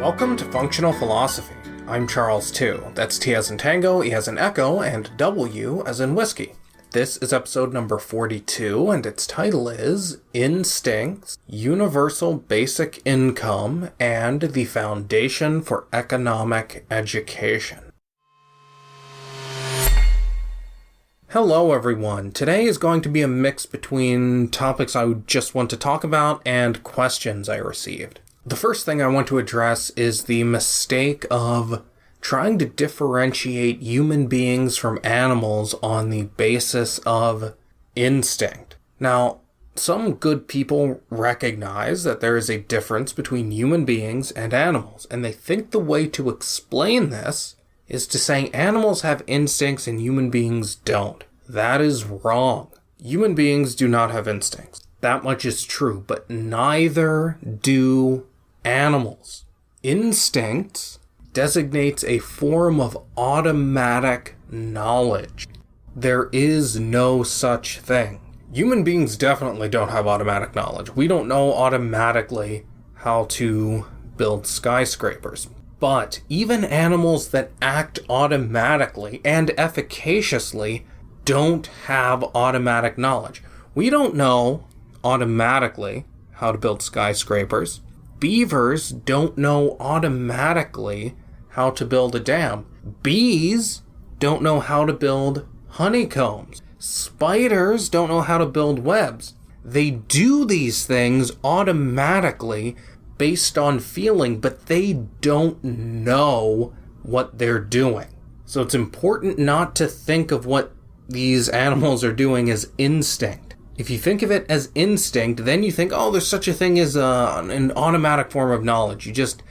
Welcome to Functional Philosophy. I'm Charles Tew. That's T as in Tango, E as in Echo, and W as in Whiskey. This is episode number 42, and its title is Instincts, Universal Basic Income, and the Foundation for Economic Education. Hello everyone. Today is going to be a mix between topics I just want to talk about and questions I received. The first thing I want to address is the mistake of trying to differentiate human beings from animals on the basis of instinct. Now, some good people recognize that there is a difference between human beings and animals, and they think the way to explain this is to say animals have instincts and human beings don't. That is wrong. Human beings do not have instincts. That much is true, but neither do animals. Instincts designates a form of automatic knowledge. There is no such thing. Human beings definitely don't have automatic knowledge. We don't know automatically how to build skyscrapers. But even animals that act automatically and efficaciously don't have automatic knowledge. We don't know automatically how to build skyscrapers. Beavers don't know automatically how to build a dam. Bees don't know how to build honeycombs. Spiders don't know how to build webs. They do these things automatically based on feeling, but they don't know what they're doing. So it's important not to think of what these animals are doing as instinct. If you think of it as instinct, then you think, oh, there's such a thing as an automatic form of knowledge. You just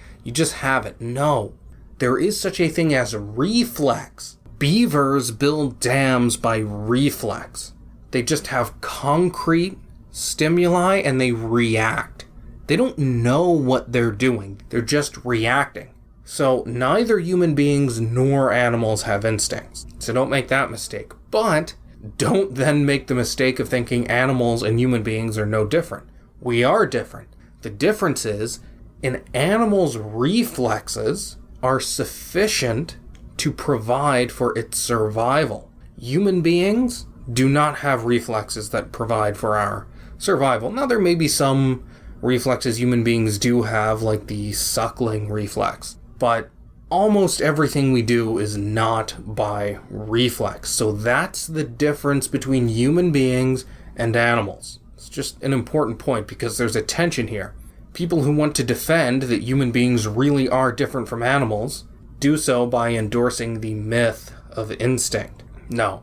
have it. No. There is such a thing as reflex. Beavers build dams by reflex. They just have concrete stimuli and they react. They don't know what they're doing. They're just reacting. So neither human beings nor animals have instincts. So don't make that mistake. But don't then make the mistake of thinking animals and human beings are no different. We are different. The difference is, an animal's reflexes are sufficient to provide for its survival. Human beings do not have reflexes that provide for our survival. Now, there may be some reflexes human beings do have, like the suckling reflex, but almost everything we do is not by reflex. So that's the difference between human beings and animals. It's just an important point because there's a tension here. People who want to defend that human beings really are different from animals do so by endorsing the myth of instinct. No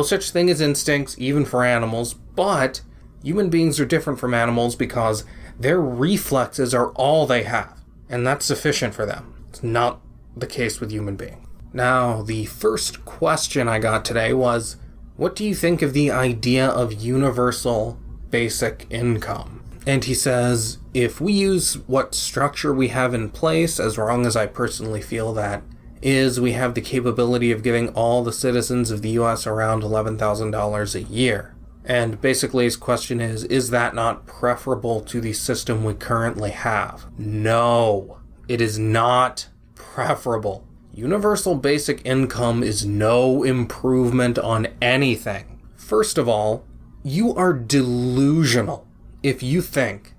such thing as instincts, even for animals, but human beings are different from animals because their reflexes are all they have, and that's sufficient for them. It's not the case with human beings. Now, the first question I got today was, what do you think of the idea of universal basic income? And he says, if we use what structure we have in place, as wrong as I personally feel that is, we have the capability of giving all the citizens of the US around $11,000 a year. And basically his question is that not preferable to the system we currently have? No, it is not preferable. Universal basic income is no improvement on anything. First of all, you are delusional if you think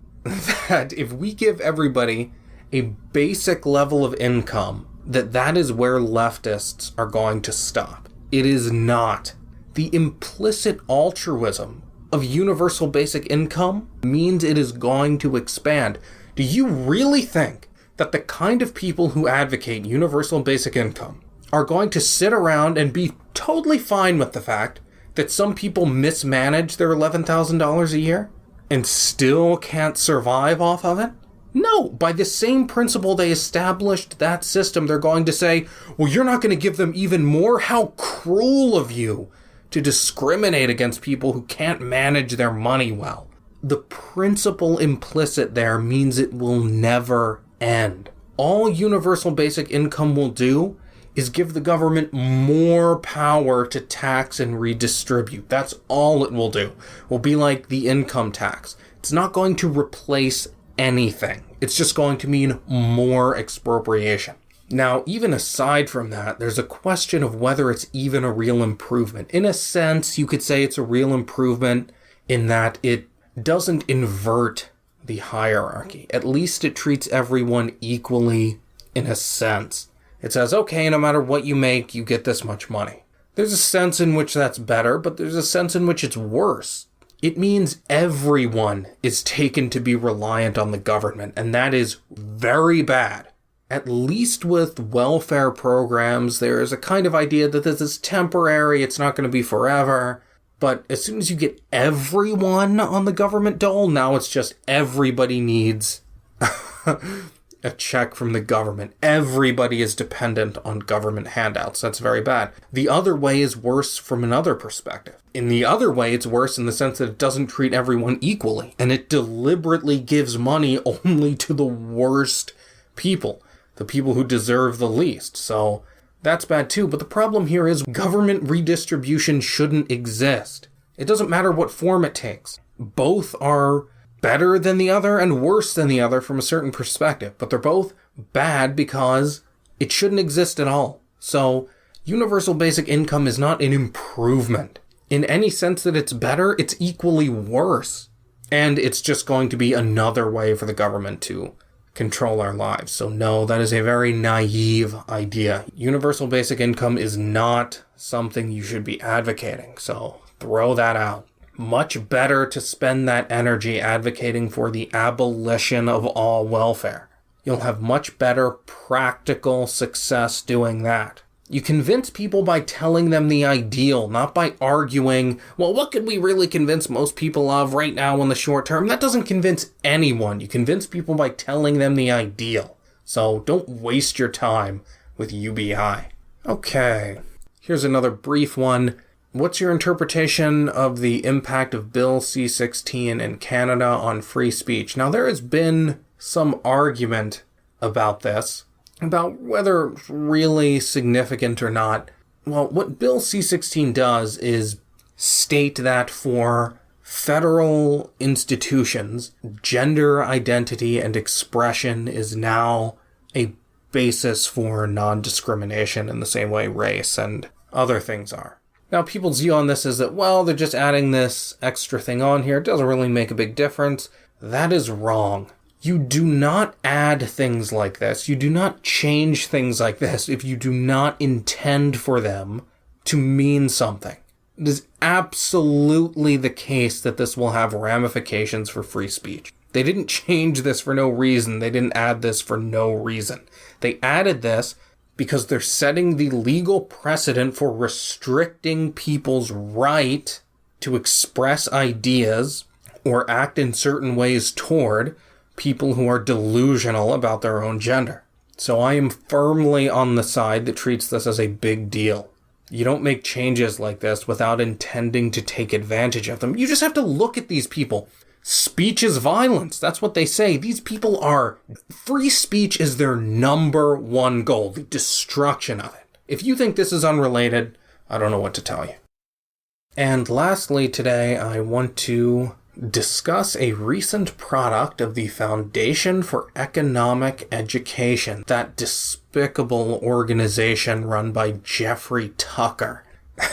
that if we give everybody a basic level of income, that is where leftists are going to stop. It is not. The implicit altruism of universal basic income means it is going to expand. Do you really think that the kind of people who advocate universal basic income are going to sit around and be totally fine with the fact that some people mismanage their $11,000 a year and still can't survive off of it? No, by the same principle they established that system, they're going to say, well, you're not going to give them even more? How cruel of you to discriminate against people who can't manage their money well. The principle implicit there means it will never end. All universal basic income will do is give the government more power to tax and redistribute. That's all it will do. It will be like the income tax. It's not going to replace anything. It's just going to mean more expropriation. Now, even aside from that, there's a question of whether it's even a real improvement. In a sense, you could say it's a real improvement in that it doesn't invert the hierarchy. At least it treats everyone equally in a sense. It says, okay, no matter what you make, you get this much money. There's a sense in which that's better, but there's a sense in which it's worse. It means everyone is taken to be reliant on the government, and that is very bad. At least with welfare programs, there is a kind of idea that this is temporary, it's not going to be forever. But as soon as you get everyone on the government dole, now it's just everybody needs a check from the government. Everybody is dependent on government handouts. That's very bad. The other way is worse from another perspective. In the other way, it's worse in the sense that it doesn't treat everyone equally, and it deliberately gives money only to the worst people, the people who deserve the least. So that's bad too. But the problem here is government redistribution shouldn't exist. It doesn't matter what form it takes. Both are better than the other and worse than the other from a certain perspective, but they're both bad because it shouldn't exist at all. So universal basic income is not an improvement. In any sense that it's better, it's equally worse. And it's just going to be another way for the government to control our lives. So no, that is a very naive idea. Universal basic income is not something you should be advocating. So throw that out. Much better to spend that energy advocating for the abolition of all welfare. You'll have much better practical success doing that. You convince people by telling them the ideal, not by arguing, well, what could we really convince most people of right now in the short term? That doesn't convince anyone. You convince people by telling them the ideal. So don't waste your time with UBI. Okay, here's another brief one. What's your interpretation of the impact of Bill C-16 in Canada on free speech? Now, there has been some argument about this, about whether it's really significant or not. Well, what Bill C-16 does is state that for federal institutions, gender identity and expression is now a basis for non-discrimination in the same way race and other things are. Now, people's view on this is that, well, they're just adding this extra thing on here. It doesn't really make a big difference. That is wrong. You do not add things like this. You do not change things like this if you do not intend for them to mean something. It is absolutely the case that this will have ramifications for free speech. They didn't change this for no reason. They didn't add this for no reason. They added this because they're setting the legal precedent for restricting people's right to express ideas or act in certain ways toward people who are delusional about their own gender. So I am firmly on the side that treats this as a big deal. You don't make changes like this without intending to take advantage of them. You just have to look at these people. Speech is violence. That's what they say. These people are... Free speech is their number one goal, the destruction of it. If you think this is unrelated, I don't know what to tell you. And lastly today, I want to discuss a recent product of the Foundation for Economic Education, that despicable organization run by Jeffrey Tucker,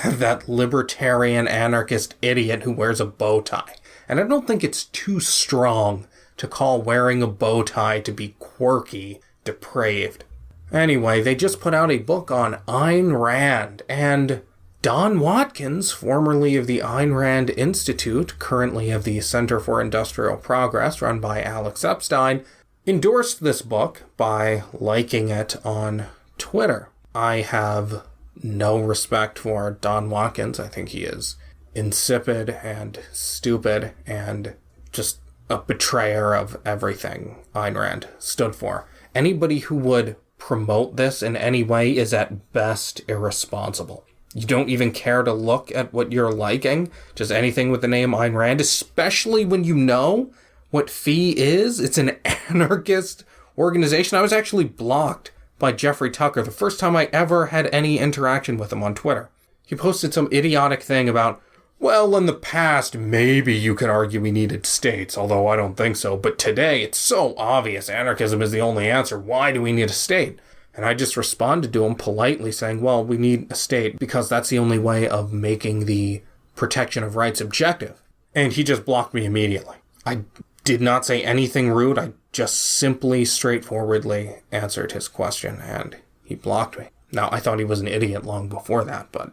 that libertarian anarchist idiot who wears a bow tie. And I don't think it's too strong to call wearing a bow tie to be quirky, depraved. Anyway, they just put out a book on Ayn Rand, and Don Watkins, formerly of the Ayn Rand Institute, currently of the Center for Industrial Progress, run by Alex Epstein, endorsed this book by liking it on Twitter. I have no respect for Don Watkins. I think he is insipid and stupid and just a betrayer of everything Ayn Rand stood for. Anybody who would promote this in any way is at best irresponsible. You don't even care to look at what you're liking, just anything with the name Ayn Rand, especially when you know what FEE is. It's an anarchist organization. I was actually blocked by Jeffrey Tucker the first time I ever had any interaction with him on Twitter. He posted some idiotic thing about, Well, in the past, maybe you could argue we needed states, although I don't think so. But today, it's so obvious anarchism is the only answer. Why do we need a state? And I just responded to him politely saying, well, we need a state because that's the only way of making the protection of rights objective. And he just blocked me immediately. I did not say anything rude. I just simply, straightforwardly answered his question, and he blocked me. Now, I thought he was an idiot long before that, but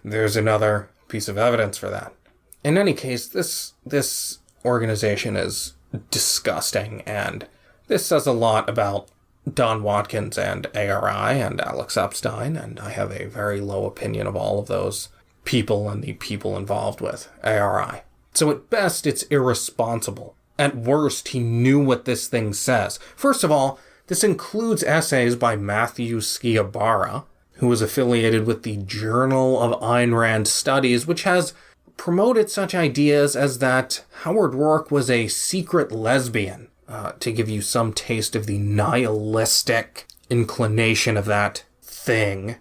there's another piece of evidence for that. In any case, this organization is disgusting, and this says a lot about Don Watkins and ARI and Alex Epstein, and I have a very low opinion of all of those people and the people involved with ARI. So at best, it's irresponsible. At worst, he knew what this thing says. First of all, this includes essays by Matthew Sciabara, who was affiliated with the Journal of Ayn Rand Studies, which has promoted such ideas as that Howard Roark was a secret lesbian, to give you some taste of the nihilistic inclination of that thing.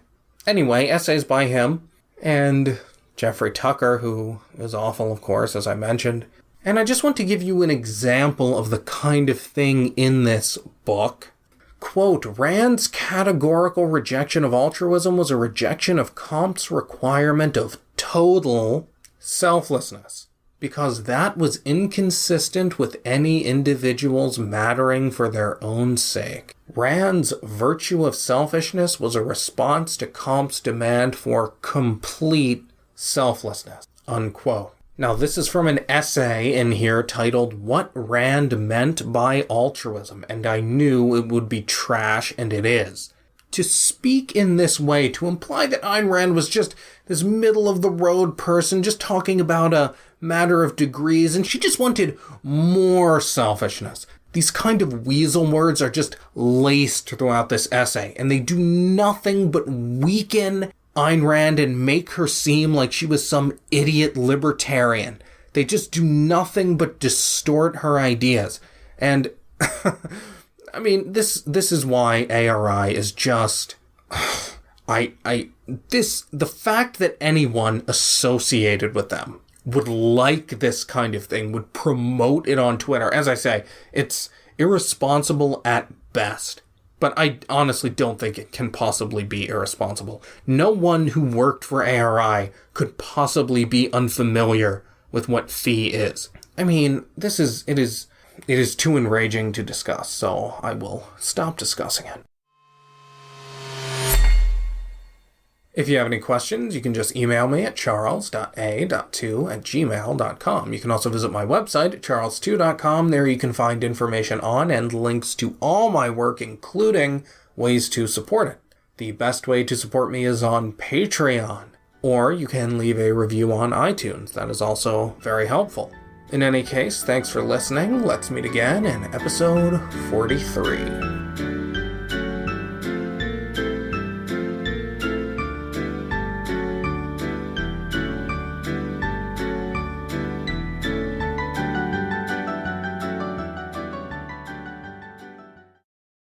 Anyway, essays by him, and Jeffrey Tucker, who is awful, of course, as I mentioned. And I just want to give you an example of the kind of thing in this book. Quote, Rand's categorical rejection of altruism was a rejection of Comte's requirement of total selflessness, because that was inconsistent with any individuals mattering for their own sake. Rand's virtue of selfishness was a response to Comte's demand for complete selflessness, unquote. Now, this is from an essay in here titled What Rand Meant by Altruism, and I knew it would be trash, and it is. To speak in this way, to imply that Ayn Rand was just this middle-of-the-road person just talking about a matter of degrees, and she just wanted more selfishness. These kind of weasel words are just laced throughout this essay, and they do nothing but weaken Ayn Rand and make her seem like she was some idiot libertarian. They just do nothing but distort her ideas. And, I mean, this is why ARI is just... the fact that anyone associated with them would like this kind of thing, would promote it on Twitter. As I say, it's irresponsible at best. But I honestly don't think it can possibly be irresponsible. No one who worked for ARI could possibly be unfamiliar with what phi is. I mean, it is too enraging to discuss, so I will stop discussing it. If you have any questions, you can just email me at charles.a.2@gmail.com. You can also visit my website at charlestew.com. There you can find information on and links to all my work, including ways to support it. The best way to support me is on Patreon, or you can leave a review on iTunes. That is also very helpful. In any case, thanks for listening. Let's meet again in episode 43.